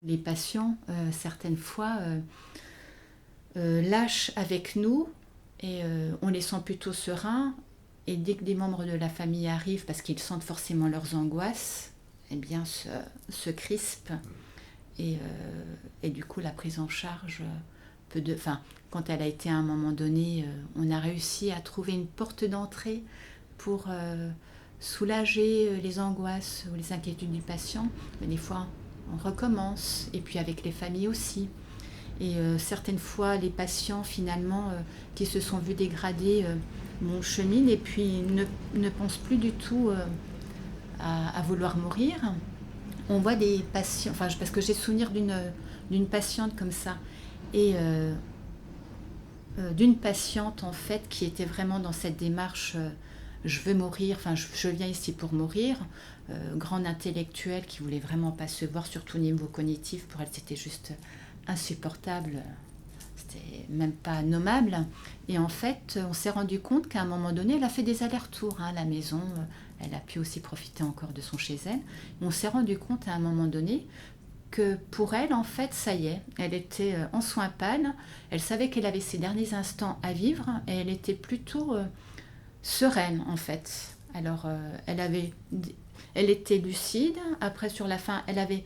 Les patients, certaines fois, lâchent avec nous et on les sent plutôt sereins. Et dès que des membres de la famille arrivent, parce qu'ils sentent forcément leurs angoisses, eh bien, se crispent. Et du coup, la prise en charge quand elle a été à un moment donné, on a réussi à trouver une porte d'entrée pour soulager les angoisses ou les inquiétudes du patient. Mais des fois, on recommence, et puis avec les familles aussi. Et certaines fois, les patients, finalement, qui se sont vus dégradés, cheminent et puis ne pensent plus du tout à vouloir mourir. On voit des patients, parce que j'ai souvenir d'une patiente comme ça, et d'une patiente, en fait, qui était vraiment dans cette démarche je veux mourir, je viens ici pour mourir, grande intellectuelle qui voulait vraiment pas se voir, surtout au niveau cognitif. Pour elle, c'était juste insupportable, c'était même pas nommable. Et en fait, on s'est rendu compte qu'à un moment donné, elle a fait des allers-retours à la maison, elle a pu aussi profiter encore de son chez elle. Et on s'est rendu compte à un moment donné que pour elle, en fait, ça y est, elle était en soins pâles, elle savait qu'elle avait ses derniers instants à vivre, et elle était plutôt sereine, en fait. Alors, elle était lucide. Après, sur la fin, elle avait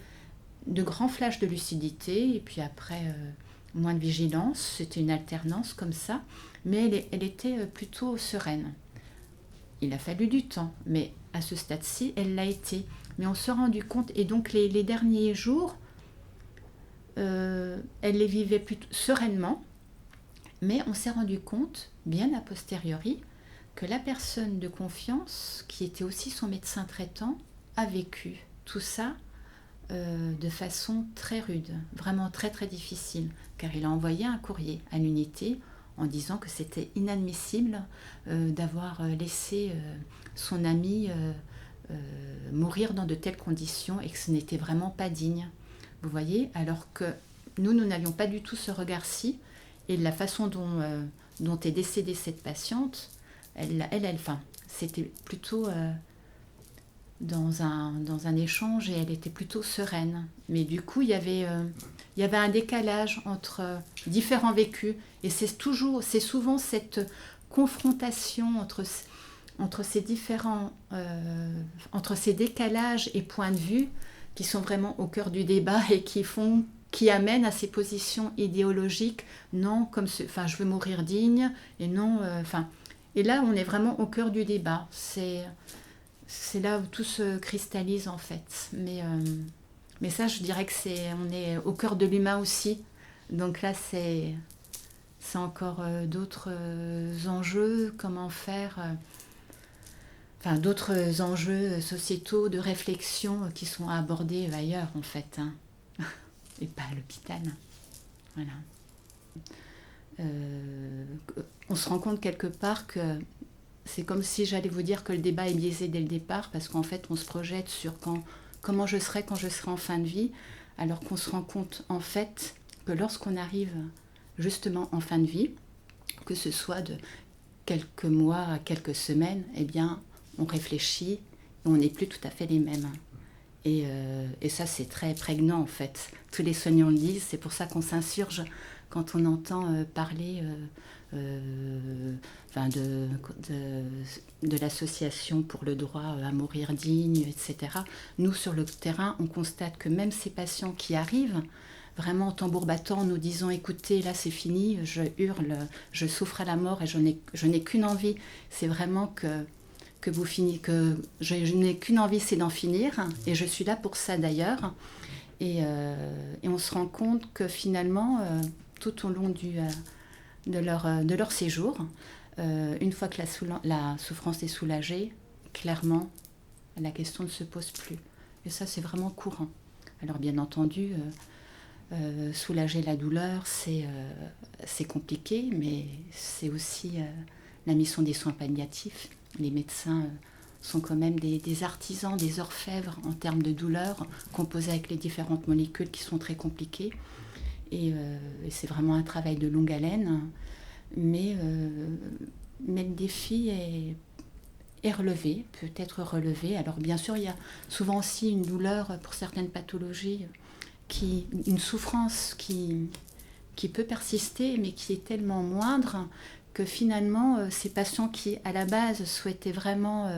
de grands flashs de lucidité, et puis après, moins de vigilance. C'était une alternance comme ça, mais elle était plutôt sereine. Il a fallu du temps, mais à ce stade-ci, elle l'a été. Mais on s'est rendu compte, et donc les derniers jours, elle les vivait plutôt sereinement, mais on s'est rendu compte, bien a posteriori, que la personne de confiance, qui était aussi son médecin traitant, a vécu tout ça de façon très rude, vraiment très très difficile, car il a envoyé un courrier à l'unité en disant que c'était inadmissible d'avoir laissé son ami mourir dans de telles conditions et que ce n'était vraiment pas digne. Vous voyez, alors que nous n'avions pas du tout ce regard-ci, et la façon dont est décédée cette patiente, c'était plutôt dans un échange, et elle était plutôt sereine. Mais du coup, il y avait un décalage entre différents vécus, et c'est souvent cette confrontation entre ces entre ces décalages et points de vue qui sont vraiment au cœur du débat et qui amènent à ces positions idéologiques. Non, je veux mourir digne, et non, et là, on est vraiment au cœur du débat. C'est là où tout se cristallise, en fait. Mais ça, je dirais que on est au cœur de l'humain aussi. Donc là, c'est encore d'autres enjeux, comment faire, d'autres enjeux sociétaux de réflexion qui sont à aborder ailleurs, en fait, hein, et pas à l'hôpital. Voilà. On se rend compte quelque part que c'est comme si j'allais vous dire que le débat est biaisé dès le départ, parce qu'en fait, on se projette sur comment je serai quand je serai en fin de vie, alors qu'on se rend compte, en fait, que lorsqu'on arrive justement en fin de vie, que ce soit de quelques mois à quelques semaines, eh bien, on réfléchit, et on n'est plus tout à fait les mêmes. Et ça, c'est très prégnant, en fait. Tous les soignants le disent, c'est pour ça qu'on s'insurge quand on entend parler de l'association pour le droit à mourir digne, etc. Nous, sur le terrain, on constate que même ces patients qui arrivent, vraiment en tambour battant, nous disant « Écoutez, là c'est fini, je hurle, je souffre à la mort et je n'ai qu'une envie, c'est vraiment que vous finissez, que je n'ai qu'une envie, c'est d'en finir, et je suis là pour ça d'ailleurs. » Et on se rend compte que finalement, tout au long de leur séjour, une fois que la souffrance est soulagée, clairement, la question ne se pose plus. Et ça, c'est vraiment courant. Alors bien entendu, soulager la douleur, c'est compliqué, mais c'est aussi la mission des soins palliatifs. Les médecins sont quand même des artisans, des orfèvres en termes de douleur, composés avec les différentes molécules qui sont très compliquées. Et c'est vraiment un travail de longue haleine. Mais le défi est relevé, peut être relevé. Alors bien sûr, il y a souvent aussi une douleur pour certaines pathologies une souffrance qui peut persister, mais qui est tellement moindre que finalement, ces patients qui, à la base, souhaitaient vraiment,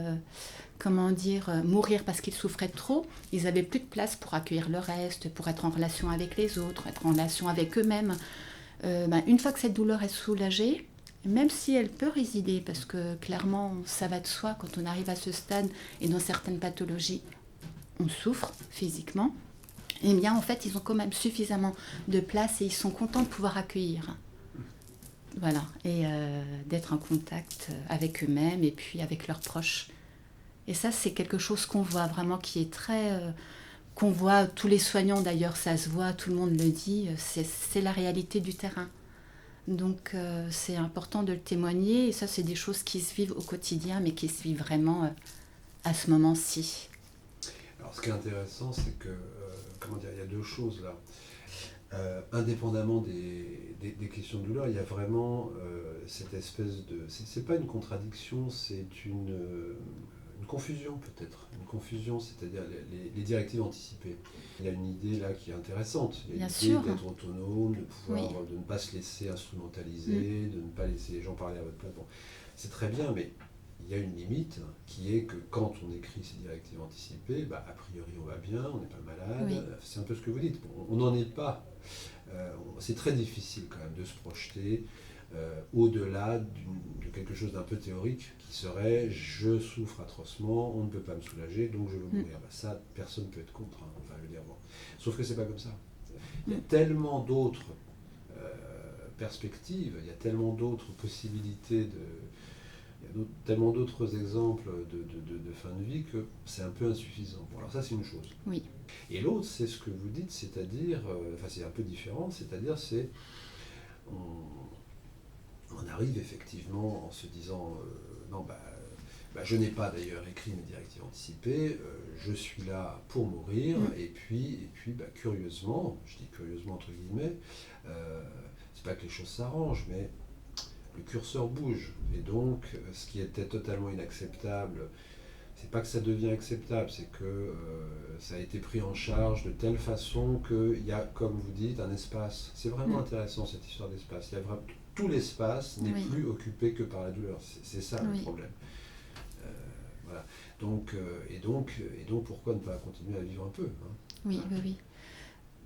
mourir parce qu'ils souffraient trop, ils n'avaient plus de place pour accueillir le reste, pour être en relation avec les autres, être en relation avec eux-mêmes. Une fois que cette douleur est soulagée, même si elle peut résider, parce que clairement, ça va de soi, quand on arrive à ce stade, et dans certaines pathologies, on souffre physiquement, eh bien, en fait, ils ont quand même suffisamment de place et ils sont contents de pouvoir accueillir. Voilà, et d'être en contact avec eux-mêmes et puis avec leurs proches. Et ça, c'est quelque chose qu'on voit vraiment, qui est très... qu'on voit, tous les soignants d'ailleurs, ça se voit, tout le monde le dit, c'est la réalité du terrain. Donc c'est important de le témoigner, et ça, c'est des choses qui se vivent au quotidien, mais qui se vivent vraiment à ce moment-ci. Alors, ce qui est intéressant, c'est que, il y a deux choses là. Indépendamment des questions de douleur, il y a vraiment cette espèce de... C'est pas une contradiction, c'est une confusion peut-être. Une confusion, c'est-à-dire les directives anticipées. Il y a une idée là qui est intéressante. Il y a l'idée d'être autonome, de pouvoir, de ne pas se laisser instrumentaliser, de ne pas laisser les gens parler à votre place. Bon, c'est très bien, mais il y a une limite qui est que quand on écrit ces directives anticipées, a priori on va bien, on n'est pas malade, c'est un peu ce que vous dites, on n'en est pas. C'est très difficile quand même de se projeter au-delà de quelque chose d'un peu théorique qui serait je souffre atrocement, on ne peut pas me soulager, donc je veux mourir. Ça, personne ne peut être contre, hein. Enfin, je veux dire, bon. Sauf que c'est pas comme ça. Il y a tellement d'autres perspectives, il y a tellement d'autres possibilités il y a tellement d'autres exemples de fin de vie que c'est un peu insuffisant. Bon, alors ça, c'est une chose. Oui. Et l'autre, c'est ce que vous dites, c'est-à-dire, c'est un peu différent, c'est-à-dire, on arrive effectivement en se disant, je n'ai pas d'ailleurs écrit mes directives anticipées, je suis là pour mourir, et puis curieusement, je dis curieusement entre guillemets, c'est pas que les choses s'arrangent, mais le curseur bouge, et donc ce qui était totalement inacceptable, c'est pas que ça devient acceptable, c'est que ça a été pris en charge de telle façon qu'il y a, comme vous dites, un espace. C'est vraiment intéressant cette histoire d'espace. Il y a vraiment, tout l'espace n'est plus occupé que par la douleur. C'est ça le problème. Voilà. Donc pourquoi ne pas continuer à vivre un peu, hein?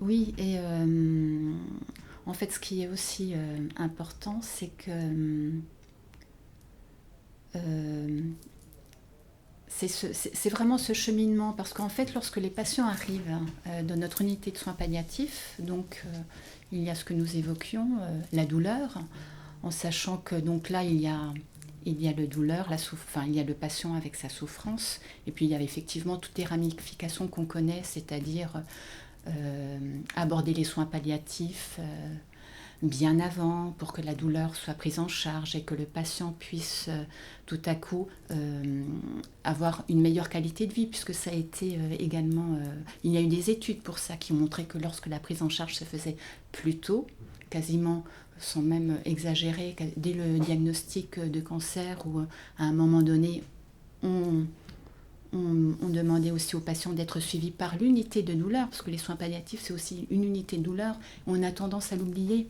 Oui, et en fait, ce qui est aussi important, c'est que c'est vraiment ce cheminement, parce qu'en fait, lorsque les patients arrivent dans notre unité de soins palliatifs, donc il y a ce que nous évoquions, la douleur, en sachant que donc là, il y a le douleur, il y a le patient avec sa souffrance, et puis il y a effectivement toutes les ramifications qu'on connaît, c'est-à-dire aborder les soins palliatifs bien avant pour que la douleur soit prise en charge et que le patient puisse tout à coup avoir une meilleure qualité de vie, puisque ça a été également... il y a eu des études pour ça qui ont montré que lorsque la prise en charge se faisait plus tôt, quasiment sans même exagérer, dès le diagnostic de cancer, où à un moment donné, on demandait aussi aux patients d'être suivis par l'unité de douleur, parce que les soins palliatifs, c'est aussi une unité de douleur. On a tendance à l'oublier.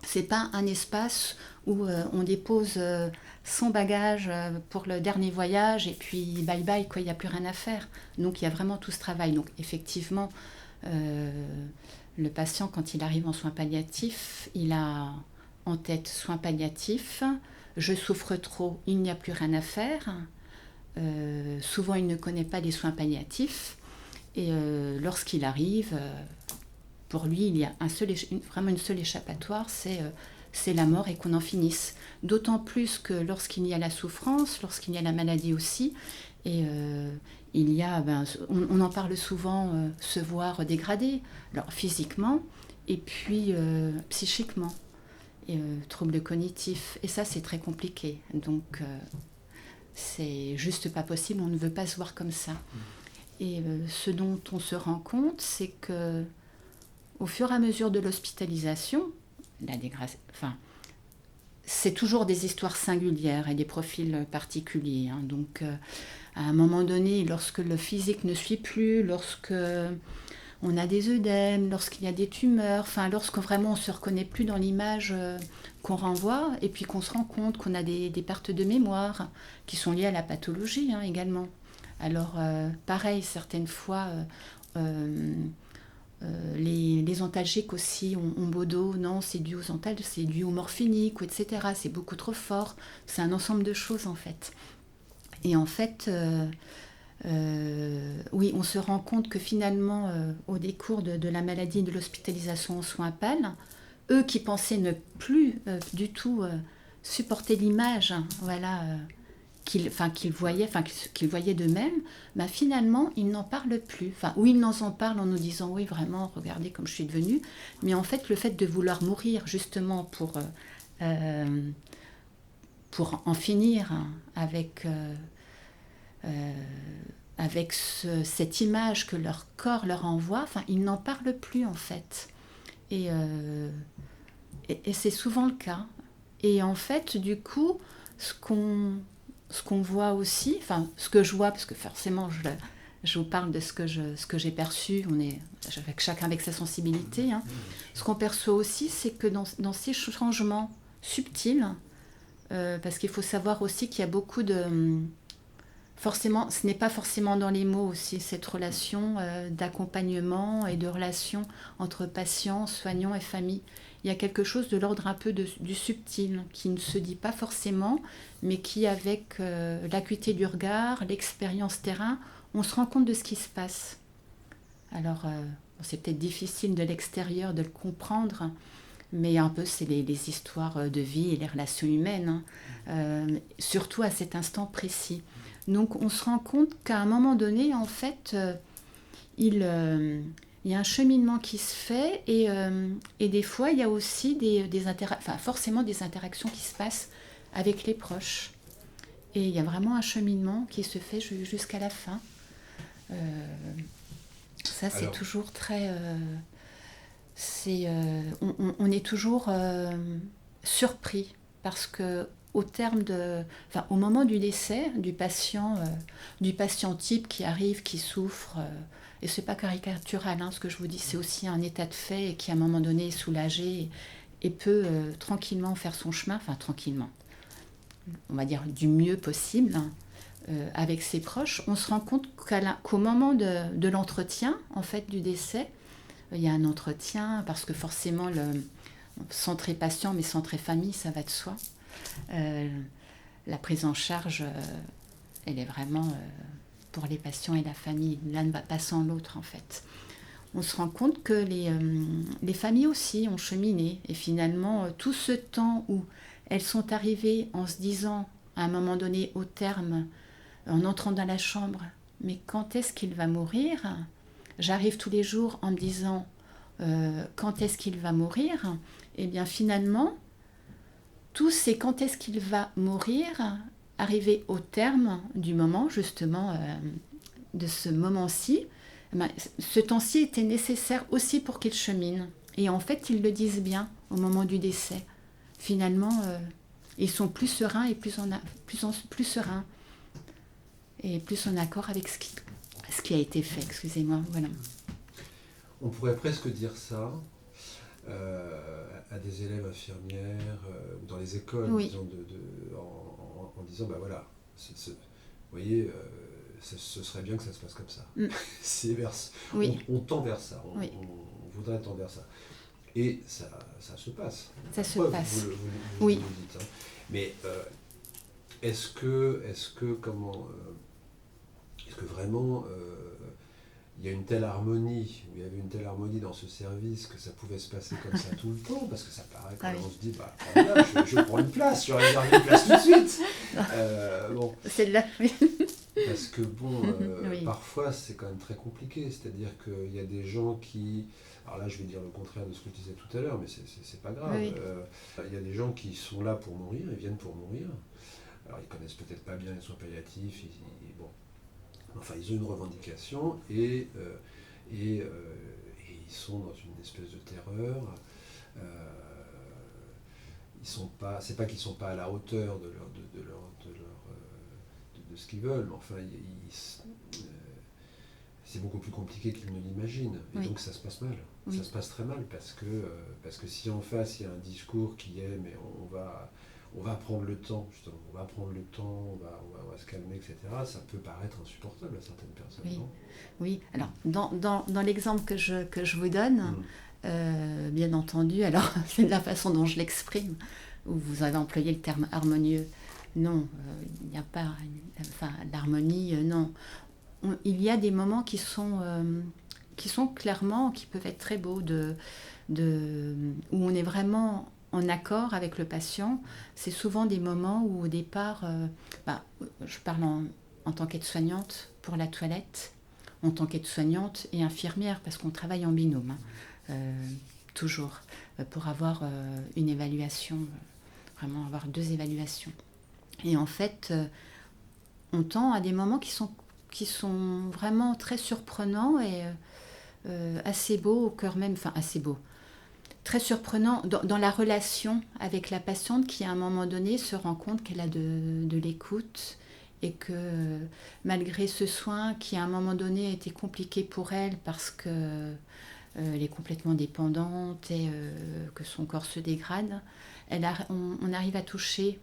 C'est pas un espace où on dépose son bagage pour le dernier voyage et puis bye bye, quoi, il n'y a plus rien à faire. Donc il y a vraiment tout ce travail. Donc effectivement, le patient, quand il arrive en soins palliatifs, il a en tête soins palliatifs, je souffre trop, il n'y a plus rien à faire. Souvent, il ne connaît pas les soins palliatifs. Et lorsqu'il arrive, pour lui, il y a vraiment une seule échappatoire, c'est la mort et qu'on en finisse. D'autant plus que lorsqu'il y a la souffrance, lorsqu'il y a la maladie aussi, et il y a, on en parle souvent, se voir dégradé, alors physiquement et puis psychiquement, et troubles cognitifs. Et ça, c'est très compliqué. Donc, c'est juste pas possible, on ne veut pas se voir comme ça. Et ce dont on se rend compte, c'est que au fur et à mesure de l'hospitalisation, c'est toujours des histoires singulières et des profils particuliers. Donc, à un moment donné, lorsque le physique ne suit plus, lorsque on a des œdèmes, lorsqu'il y a des tumeurs, enfin lorsque vraiment on ne se reconnaît plus dans l'image qu'on renvoie, et puis qu'on se rend compte qu'on a des pertes de mémoire qui sont liées à la pathologie également. Alors pareil, certaines fois, les antalgiques aussi ont beau dos, non, c'est dû aux antalgiques, c'est dû au morphinique, etc. C'est beaucoup trop fort, c'est un ensemble de choses en fait. Et en fait, oui, on se rend compte que finalement, au décours de la maladie, de l'hospitalisation en soins PAL, eux qui pensaient ne plus du tout supporter l'image, voilà, qu'ils voyaient d'eux-mêmes, bah, finalement, ils n'en parlent plus. Enfin, ou ils en parlent en nous disant, oui, vraiment, regardez comme je suis devenue. Mais en fait, le fait de vouloir mourir justement pour en finir avec... avec cette image que leur corps leur envoie, enfin, ils n'en parlent plus en fait. Et, et c'est souvent le cas. Et en fait, du coup, ce qu'on voit aussi, enfin, ce que je vois, parce que forcément, je vous parle de ce que j'ai perçu, on est chacun avec sa sensibilité. Ce qu'on perçoit aussi, c'est que dans ces changements subtils, parce qu'il faut savoir aussi qu'il y a beaucoup de... Forcément, ce n'est pas forcément dans les mots aussi, cette relation d'accompagnement et de relation entre patients, soignants et famille. Il y a quelque chose de l'ordre un peu du subtil, qui ne se dit pas forcément, mais qui, avec l'acuité du regard, l'expérience terrain, on se rend compte de ce qui se passe. Alors, c'est peut-être difficile de l'extérieur de le comprendre, mais un peu, c'est les histoires de vie et les relations humaines, surtout à cet instant précis. Donc on se rend compte qu'à un moment donné, en fait, il y a un cheminement qui se fait et des fois, il y a aussi forcément des interactions qui se passent avec les proches. Et il y a vraiment un cheminement qui se fait jusqu'à la fin. Ça, c'est toujours très... on est toujours surpris parce que au moment du décès du patient type qui arrive, qui souffre, et c'est pas caricatural, ce que je vous dis, c'est aussi un état de fait et qui à un moment donné est soulagé et peut tranquillement faire son chemin, enfin tranquillement, on va dire du mieux possible, avec ses proches. On se rend compte qu'au moment de l'entretien, en fait, du décès, il y a un entretien parce que forcément centré patient mais centré famille, ça va de soi. La prise en charge, elle est vraiment pour les patients et la famille. L'un ne va pas sans l'autre, en fait. On se rend compte que les familles aussi ont cheminé. Et finalement, tout ce temps où elles sont arrivées en se disant, à un moment donné, au terme, en entrant dans la chambre, mais quand est-ce qu'il va mourir ? J'arrive tous les jours en me disant, quand est-ce qu'il va mourir ? Eh bien, finalement, tout c'est quand est-ce qu'il va mourir, arriver au terme du moment, justement, de ce moment-ci. Ce temps-ci était nécessaire aussi pour qu'il chemine. Et en fait, ils le disent bien au moment du décès. Finalement, ils sont plus sereins et plus sereins. Et plus en accord avec ce qui a été fait. Excusez-moi, voilà. On pourrait presque dire ça à des élèves infirmières ou dans les écoles, oui. disons, en disant, bah voilà, vous voyez, ce serait bien que ça se passe comme ça. Oui. On tend vers ça, on voudrait tendre vers ça. Et ça se passe. Vous le dites. Mais est-ce que vraiment il y a une telle harmonie, il y avait une telle harmonie dans ce service que ça pouvait se passer comme ça tout le temps, parce que ça paraît quand on se dit, bah voilà, je prends une place, je réserve une place tout de suite. Bon. Celle-là, oui. Parce que parfois c'est quand même très compliqué, c'est-à-dire qu'il y a des gens qui, alors là je vais dire le contraire de ce que tu disais tout à l'heure, mais c'est pas grave, il y a des gens qui sont là pour mourir, ils viennent pour mourir, alors ils connaissent peut-être pas bien les soins palliatifs, enfin, ils ont une revendication et ils sont dans une espèce de terreur. C'est pas qu'ils sont pas à la hauteur de ce qu'ils veulent, mais enfin, c'est beaucoup plus compliqué qu'il ne l'imagine. Et donc ça se passe mal. Ça se passe très mal parce que si en face il y a un discours qui est mais on va prendre le temps, justement, on va prendre le temps, on va se calmer, etc. Ça peut paraître insupportable à certaines personnes. Oui, Non oui. Alors, dans l'exemple que je vous donne, bien entendu, alors c'est de la façon dont je l'exprime, où vous avez employé le terme harmonieux. Non, il n'y a pas, enfin, l'harmonie, non. Il y a des moments qui sont clairement, qui peuvent être très beaux, où on est vraiment en accord avec le patient. C'est souvent des moments où au départ, je parle en tant qu'aide-soignante pour la toilette, en tant qu'aide-soignante et infirmière, parce qu'on travaille en binôme, toujours, pour avoir une évaluation, vraiment avoir 2 évaluations. Et en fait, on tend à des moments qui sont vraiment très surprenants et assez beaux au cœur même, enfin assez beaux, très surprenants dans la relation avec la patiente qui à un moment donné se rend compte qu'elle a de l'écoute et que malgré ce soin qui à un moment donné a été compliqué pour elle parce que elle est complètement dépendante et que son corps se dégrade, on arrive à toucher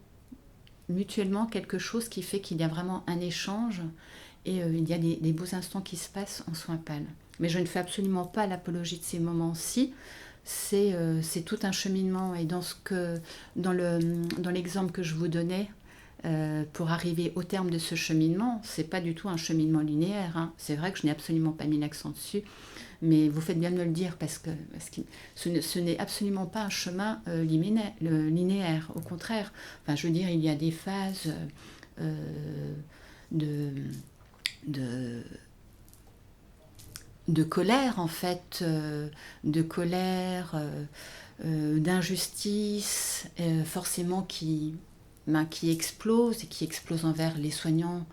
mutuellement quelque chose qui fait qu'il y a vraiment un échange et il y a des beaux instants qui se passent en soins PAL. Mais je ne fais absolument pas l'apologie de ces moments-ci. C'est tout un cheminement et dans l'exemple que je vous donnais, pour arriver au terme de ce cheminement, c'est pas du tout un cheminement linéaire. Hein. C'est vrai que je n'ai absolument pas mis l'accent dessus, mais vous faites bien de me le dire parce que ce n'est absolument pas un chemin linéaire. Au contraire, enfin, je veux dire, il y a des phases de, de, de colère en fait, d'injustice, forcément qui explosent et qui explosent envers les soignants.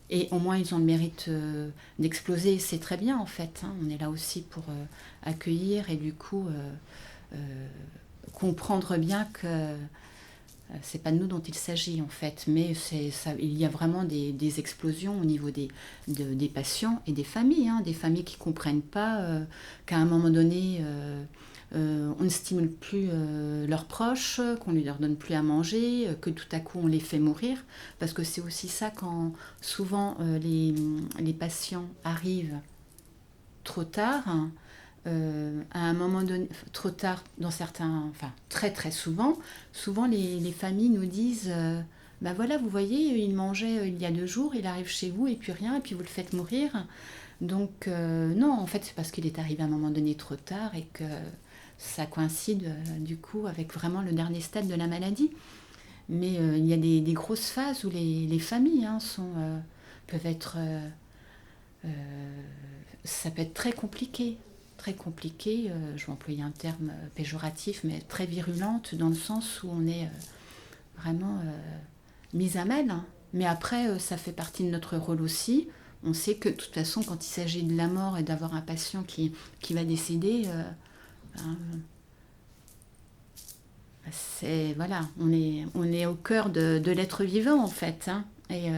Et au moins ils ont le mérite d'exploser, c'est très bien en fait. Hein. On est là aussi pour accueillir et du coup comprendre bien que c'est pas de nous dont il s'agit en fait, mais il y a vraiment des explosions au niveau des patients et des familles, hein, des familles qui comprennent pas qu'à un moment donné on ne stimule plus leurs proches, qu'on ne leur donne plus à manger, que tout à coup on les fait mourir, parce que c'est aussi ça quand souvent les patients arrivent trop tard. Hein, à un moment donné, trop tard dans certains, enfin très très souvent les familles nous disent ben voilà, vous voyez, il mangeait il y a 2 jours, il arrive chez vous et puis rien, et puis vous le faites mourir. Donc non, en fait c'est parce qu'il est arrivé à un moment donné trop tard et que ça coïncide du coup avec vraiment le dernier stade de la maladie. Mais il y a des grosses phases où les familles hein, peuvent être ça peut être très compliqué. Très compliquée, je vais employer un terme péjoratif, mais très virulente, dans le sens où on est vraiment mise à mal. Hein. Mais après, ça fait partie de notre rôle aussi. On sait que de toute façon, quand il s'agit de la mort et d'avoir un patient qui va décéder, voilà, on est au cœur de l'être vivant en fait, hein, et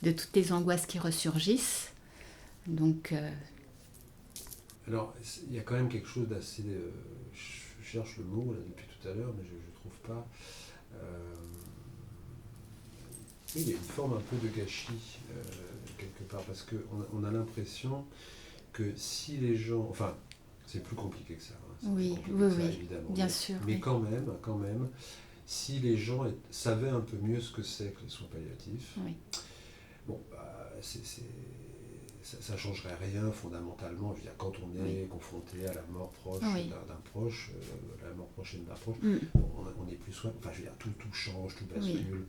de toutes les angoisses qui ressurgissent. Donc alors, il y a quand même quelque chose d'assez... je cherche le mot là, depuis tout à l'heure, mais je ne trouve pas. Oui, il y a une forme un peu de gâchis, quelque part, parce qu'on a l'impression que si les gens... Enfin, c'est plus compliqué que ça. Hein, oui, évidemment. Bien sûr. Mais quand même, si les gens savaient un peu mieux ce que c'est que les soins palliatifs, bon, ça ne changerait rien fondamentalement. Je veux dire, quand on est confronté à la mort proche d'un proche, la mort prochaine d'un proche, on est plus soin. Enfin, je veux dire, tout change, tout bascule.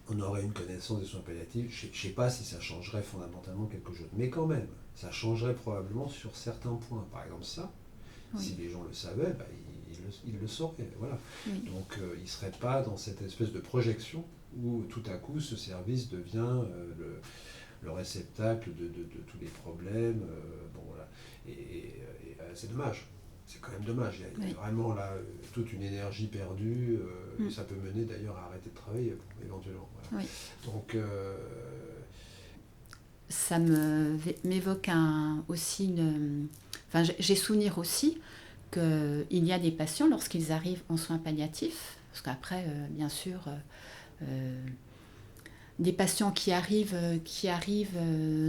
On aurait une connaissance des soins palliatifs. Je ne sais pas si ça changerait fondamentalement quelque chose. Mais quand même, ça changerait probablement sur certains points. Par exemple, ça, si les gens le savaient, bah, ils le sauraient. Voilà. Donc, ils ne seraient pas dans cette espèce de projection où tout à coup, ce service devient le réceptacle de tous les problèmes. Bon, voilà. Et c'est dommage. C'est quand même dommage. Il y a vraiment là toute une énergie perdue. Ça peut mener d'ailleurs à arrêter de travailler éventuellement. Voilà. Donc ça m'évoque aussi enfin, j'ai souvenir aussi qu'il y a des patients, lorsqu'ils arrivent en soins palliatifs, parce qu'après, bien sûr, des patients qui arrivent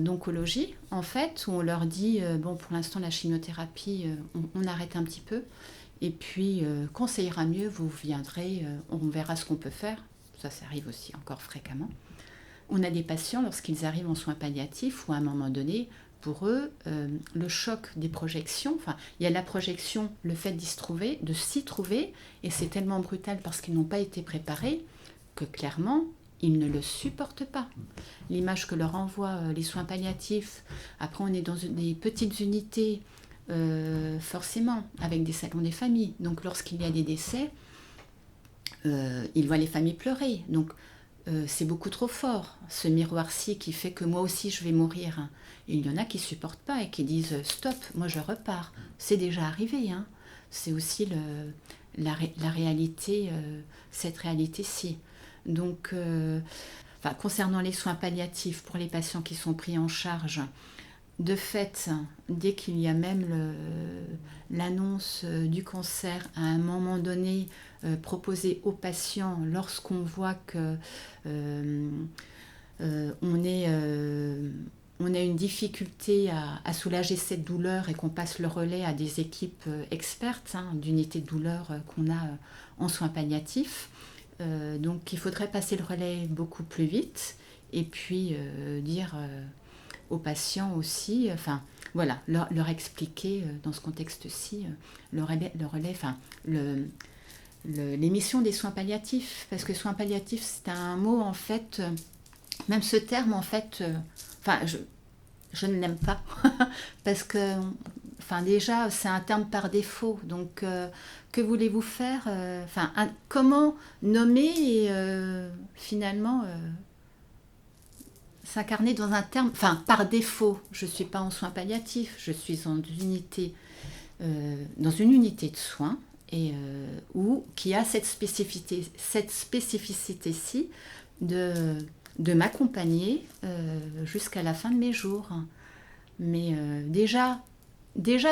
d'oncologie, en fait, où on leur dit, bon, pour l'instant, la chimiothérapie, on arrête un petit peu, et puis, quand ça ira mieux, vous viendrez, on verra ce qu'on peut faire. Ça arrive aussi encore fréquemment. On a des patients, lorsqu'ils arrivent en soins palliatifs, où à un moment donné, pour eux, le choc des projections, enfin, il y a la projection, le fait de s'y trouver, et c'est tellement brutal parce qu'ils n'ont pas été préparés, que clairement, ils ne le supportent pas. L'image que leur envoient les soins palliatifs, après on est dans des petites unités, forcément, avec des salons des familles. Donc lorsqu'il y a des décès, ils voient les familles pleurer. Donc c'est beaucoup trop fort, ce miroir-ci qui fait que moi aussi je vais mourir. Et il y en a qui ne supportent pas et qui disent stop, moi je repars. C'est déjà arrivé. Hein. C'est aussi la réalité, cette réalité-ci. Donc, concernant les soins palliatifs pour les patients qui sont pris en charge, de fait, dès qu'il y a même l'annonce du cancer, à un moment donné, proposer aux patients, lorsqu'on voit que on a une difficulté à soulager cette douleur et qu'on passe le relais à des équipes expertes d'unités de douleur qu'on a en soins palliatifs. Donc il faudrait passer le relais beaucoup plus vite et puis dire aux patients aussi, voilà, leur expliquer dans ce contexte-ci le relais, l'émission des soins palliatifs, parce que soins palliatifs c'est un mot en fait, même ce terme en fait, je ne l'aime pas parce que déjà c'est un terme par défaut, donc que voulez-vous faire, comment nommer et finalement s'incarner dans un terme, par défaut, je ne suis pas en soins palliatifs, je suis dans une unité de soins et qui a cette spécificité-ci de m'accompagner jusqu'à la fin de mes jours. Mais déjà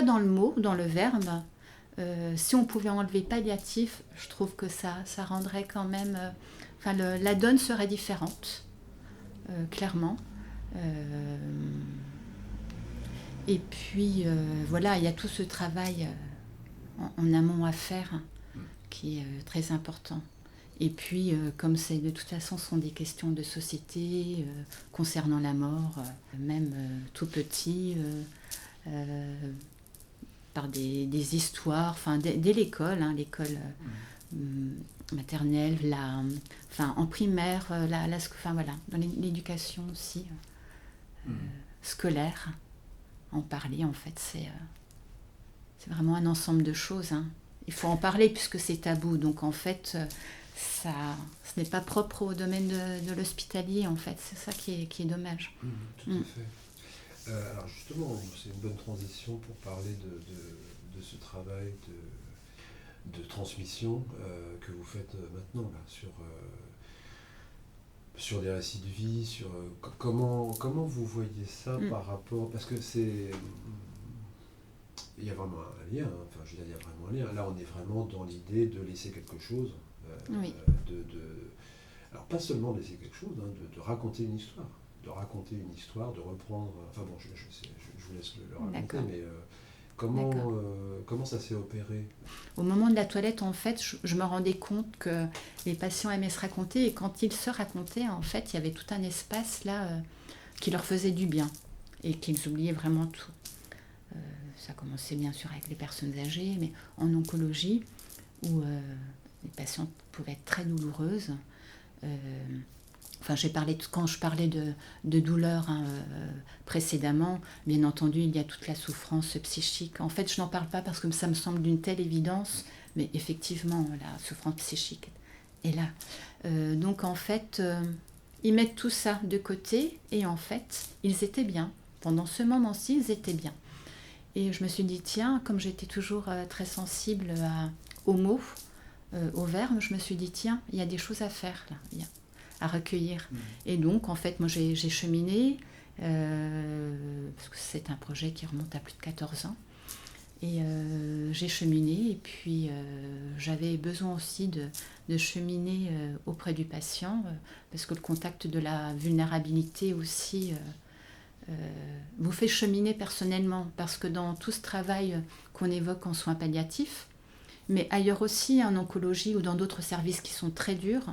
dans le mot, dans le verbe, si on pouvait enlever palliatif, je trouve que ça rendrait quand même... la donne serait différente, clairement. Et puis, voilà, il y a tout ce travail en amont à faire qui est très important. Et puis, comme c'est de toute façon sont des questions de société concernant la mort, même tout petit, par des histoires, dès l'école, l'école maternelle, en primaire, voilà, dans l'éducation aussi scolaire, en parler en fait, c'est vraiment un ensemble de choses. Il faut en parler puisque c'est tabou, donc en fait... ce n'est pas propre au domaine de l'hospitalier, en fait. C'est ça qui est dommage. Tout à fait. Alors justement, c'est une bonne transition pour parler de ce travail de transmission que vous faites maintenant là, sur des récits de vie, sur comment vous voyez ça par rapport... Parce que il y a vraiment un lien, il y a vraiment un lien. Là, on est vraiment dans l'idée de laisser quelque chose. Oui. Alors pas seulement de laisser quelque chose, de raconter une histoire, de reprendre... je vous laisse le raconter. D'accord. Mais comment ça s'est opéré ? Au moment de la toilette, en fait, je me rendais compte que les patients aimaient se raconter, et quand ils se racontaient, en fait, il y avait tout un espace là qui leur faisait du bien et qu'ils oubliaient vraiment tout. Ça commençait bien sûr avec les personnes âgées, mais en oncologie, où les patients pouvaient être très douloureuses. Quand je parlais de douleur précédemment, bien entendu, il y a toute la souffrance psychique. En fait, je n'en parle pas parce que ça me semble d'une telle évidence, mais effectivement, la souffrance psychique est là. Donc, en fait, ils mettent tout ça de côté et en fait, ils étaient bien. Pendant ce moment-ci, ils étaient bien. Et je me suis dit, tiens, comme j'étais toujours très sensible aux mots, aux verbes, je me suis dit, tiens, il y a des choses à faire là, à recueillir. Et donc, en fait, moi, j'ai cheminé parce que c'est un projet qui remonte à plus de 14 ans. Et j'ai cheminé, et puis j'avais besoin aussi de cheminer auprès du patient, parce que le contact de la vulnérabilité aussi vous fait cheminer personnellement, parce que dans tout ce travail qu'on évoque en soins palliatifs, mais ailleurs aussi, en oncologie ou dans d'autres services qui sont très durs,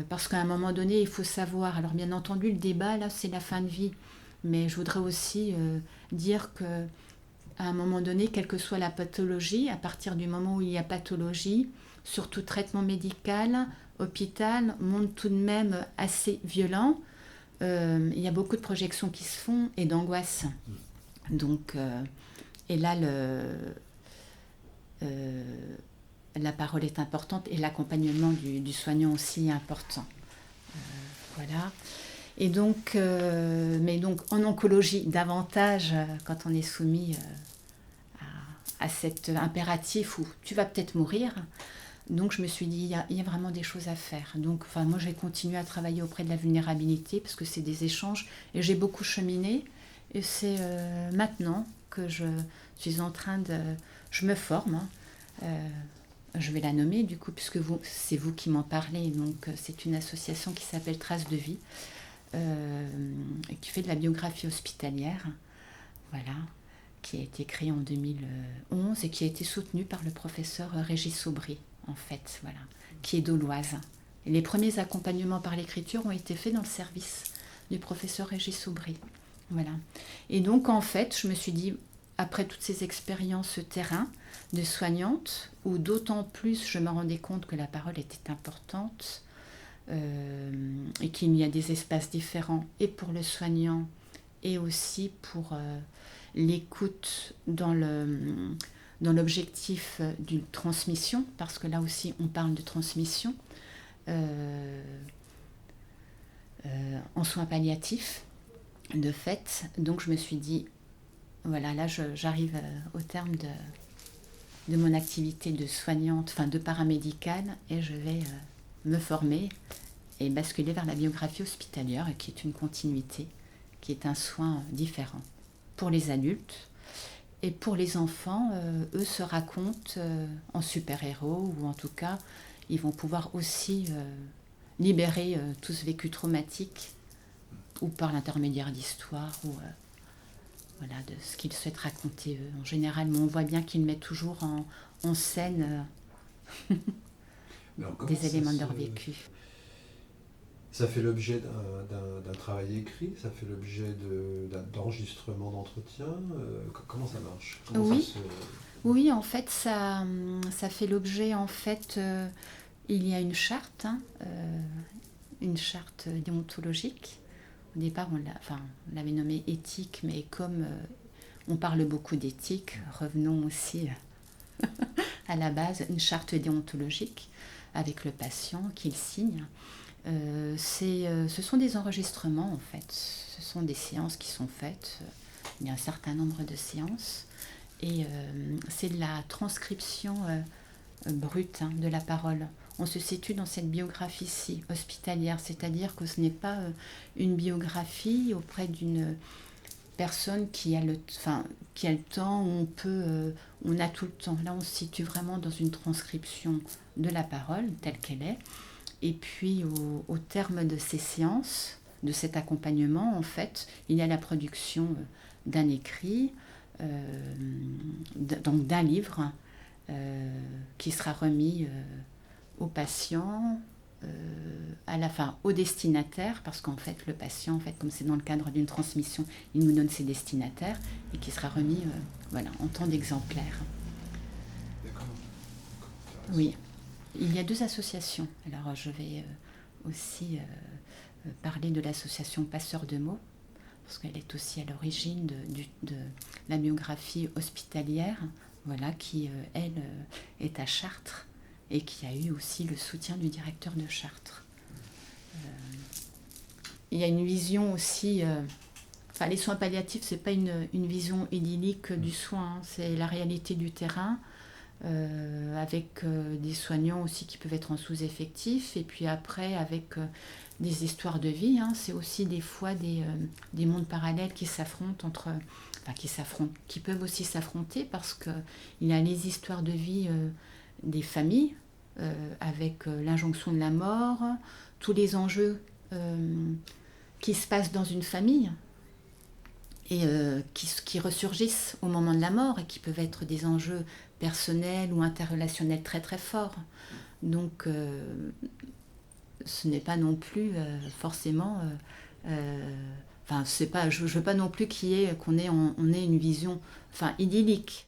parce qu'à un moment donné, il faut savoir, alors bien entendu, le débat, là, c'est la fin de vie, mais je voudrais aussi dire que à un moment donné, quelle que soit la pathologie, à partir du moment où il y a pathologie, surtout traitement médical, hôpital, monde tout de même assez violent, il y a beaucoup de projections qui se font et d'angoisse. Donc, et là, la parole est importante et l'accompagnement du soignant aussi est important. Voilà. Et donc, mais donc en oncologie, davantage quand on est soumis à cet impératif où tu vas peut-être mourir. Donc je me suis dit, il y a vraiment des choses à faire. Donc moi j'ai continué à travailler auprès de la vulnérabilité parce que c'est des échanges et j'ai beaucoup cheminé. Et c'est maintenant que je suis en train de... Je me forme. Je vais la nommer du coup puisque c'est vous qui m'en parlez. Donc c'est une association qui s'appelle Traces de vie qui fait de la biographie hospitalière. Voilà. Qui a été créée en 2011 et qui a été soutenue par le professeur Régis Aubry, en fait, voilà, qui est d'Auloise. Et les premiers accompagnements par l'écriture ont été faits dans le service du professeur Régis Aubry. Voilà. Et donc, en fait, je me suis dit, après toutes ces expériences terrain de soignante, où d'autant plus je me rendais compte que la parole était importante et qu'il y a des espaces différents et pour le soignant et aussi pour l'écoute dans l'objectif d'une transmission, parce que là aussi on parle de transmission en soins palliatifs, de fait. Donc je me suis dit, voilà, là j'arrive au terme de mon activité de soignante, enfin de paramédicale, et je vais me former et basculer vers la biographie hospitalière, qui est une continuité, qui est un soin différent pour les adultes. Et pour les enfants, eux se racontent en super-héros, ou en tout cas, ils vont pouvoir aussi libérer tout ce vécu traumatique, ou par l'intermédiaire d'histoires, ou voilà, de ce qu'ils souhaitent raconter eux. En général, on voit bien qu'ils mettent toujours en scène des éléments de leur vécu. Ça fait l'objet d'un travail écrit, ça fait l'objet d'enregistrement d'entretien. Comment ça marche? Oui, en fait, ça fait l'objet, en fait, il y a une charte déontologique. Au départ, on l'avait nommée éthique, mais comme on parle beaucoup d'éthique, revenons aussi à la base, une charte déontologique avec le patient qu'il signe. Ce sont des enregistrements en fait, ce sont des séances qui sont faites, il y a un certain nombre de séances et c'est de la transcription brute de la parole. On se situe dans cette biographie-ci hospitalière, c'est-à-dire que ce n'est pas une biographie auprès d'une personne qui a le temps, où on a tout le temps. Là on se situe vraiment dans une transcription de la parole telle qu'elle est. Et puis, au terme de ces séances, de cet accompagnement, en fait, il y a la production d'un écrit, donc d'un livre, qui sera remis au patient, à la fin au destinataire, parce qu'en fait, le patient, en fait, comme c'est dans le cadre d'une transmission, il nous donne ses destinataires, et qui sera remis en tant d'exemplaire. D'accord. Oui. Il y a 2 associations. Alors je vais aussi parler de l'association Passeurs de mots, parce qu'elle est aussi à l'origine de la biographie hospitalière, voilà, qui, elle, est à Chartres et qui a eu aussi le soutien du directeur de Chartres. Il y a une vision aussi... les soins palliatifs, ce n'est pas une vision idyllique du soin, hein, c'est la réalité du terrain. Avec des soignants aussi qui peuvent être en sous-effectif, et puis après avec des histoires de vie, hein, c'est aussi des fois des mondes parallèles qui s'affrontent qui peuvent aussi s'affronter parce que il y a les histoires de vie des familles avec l'injonction de la mort, tous les enjeux qui se passent dans une famille et qui ressurgissent au moment de la mort et qui peuvent être des enjeux personnels ou interrelationnels très très forts. Donc ce n'est pas non plus forcément... c'est pas, je veux pas non plus on ait une vision idyllique.